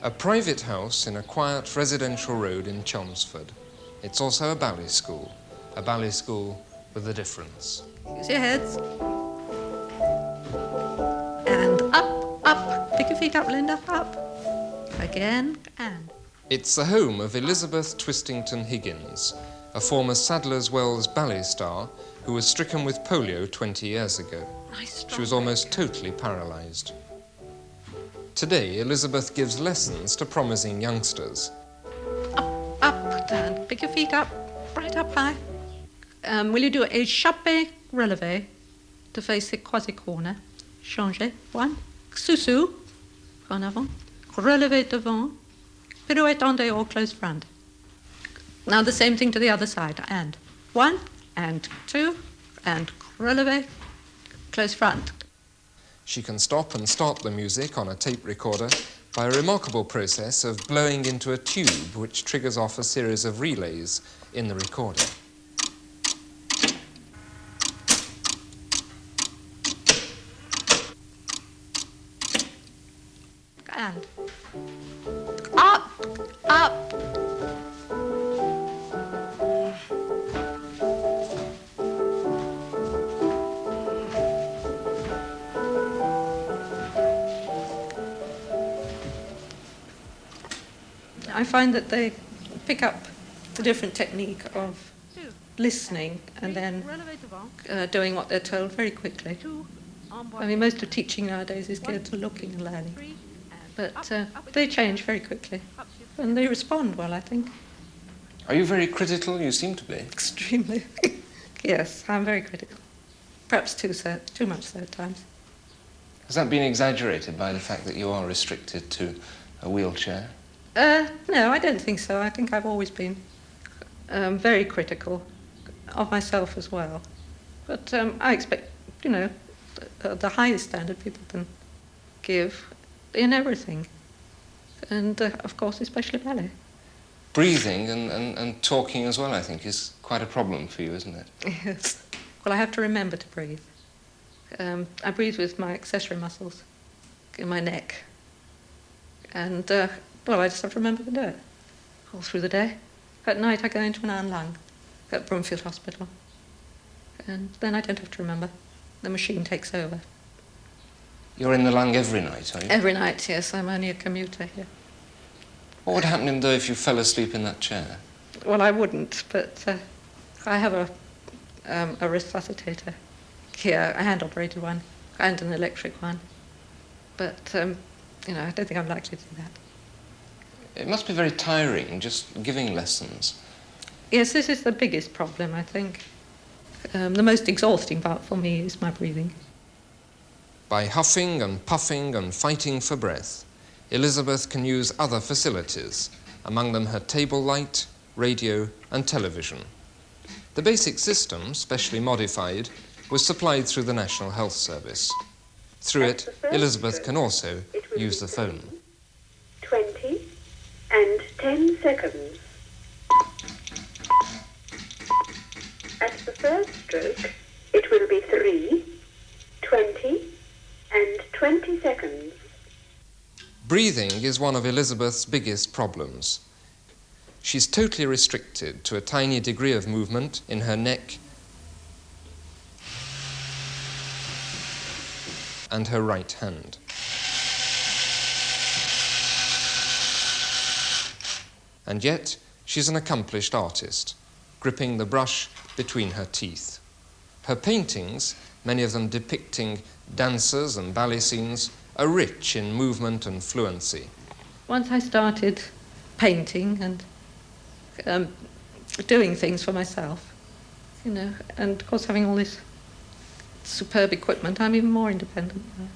A private house in a quiet residential road in Chelmsford. It's also a ballet school with a difference. Use your heads. And up, up. Pick your feet up, Linda, up. Again, and. It's the home of Elizabeth Twistington Higgins, a former Sadler's Wells ballet star who was stricken with polio 20 years ago. She was almost totally paralysed. Today, Elizabeth gives lessons to promising youngsters. Up, up, down. Pick your feet up, right up high. Will you do a échappé relevé to face the quasi-corner? Changer. One. Sous-sous. En avant. Relevé devant. Pirouette en dehors, close front. Now the same thing to the other side. And one, and two, and relevé, close front. She can stop and start the music on a tape recorder by a remarkable process of blowing into a tube which triggers off a series of relays in the recorder. And up, up. I find that they pick up the different technique of listening and then doing what they're told very quickly. I mean, most of teaching nowadays is geared to looking and learning. But they change very quickly. And they respond well, I think. Are you very critical? You seem to be. Extremely. Yes, I'm very critical. Perhaps too much so at times. Has that been exaggerated by the fact that you are restricted to a wheelchair? No, I don't think so. I think I've always been very critical of myself as well. But I expect, the highest standard people can give in everything. And, of course, especially ballet. Breathing and talking as well, I think, is quite a problem for you, isn't it? Yes. Well, I have to remember to breathe. I breathe with my accessory muscles in my neck. And, I just have to remember to do it all through the day. At night, I go into an iron lung at Broomfield Hospital. And then I don't have to remember. The machine takes over. You're in the lung every night, are you? Every night, yes. I'm only a commuter here. What would happen, though, if you fell asleep in that chair? Well, I wouldn't, but I have a resuscitator here, a hand-operated one, and an electric one. But, I don't think I'm likely to do that. It must be very tiring, just giving lessons. Yes, this is the biggest problem, I think. The most exhausting part for me is my breathing. By huffing and puffing and fighting for breath, Elizabeth can use other facilities, among them her table light, radio and television. The basic system, specially modified, was supplied through the National Health Service. Through it, Elizabeth can also use the phone. 20 and 10 seconds. At the first stroke, it will be 3, 20 and 20 seconds. Breathing is one of Elizabeth's biggest problems. She's totally restricted to a tiny degree of movement in her neck and her right hand. And yet, she's an accomplished artist, gripping the brush between her teeth. Her paintings, many of them depicting dancers and ballet scenes, are rich in movement and fluency. Once I started painting and doing things for myself, and of course having all this superb equipment, I'm even more independent now.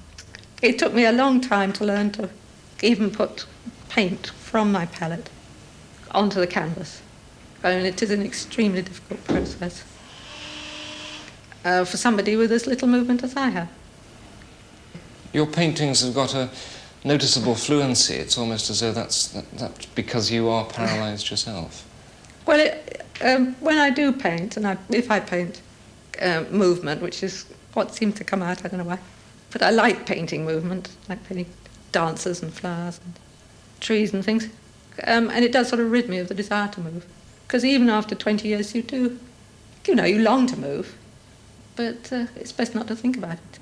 It took me a long time to learn to even put paint from my palette onto the canvas. I mean, it is an extremely difficult process for somebody with as little movement as I have. Your paintings have got a noticeable fluency. It's almost as though that's because you are paralysed yourself. Well, when I do paint, and if I paint movement, which is what seems to come out, I don't know why, but I like painting movement, like painting dancers and flowers. trees and things. And it does sort of rid me of the desire to move. Because even after 20 years you do, you long to move. But it's best not to think about it.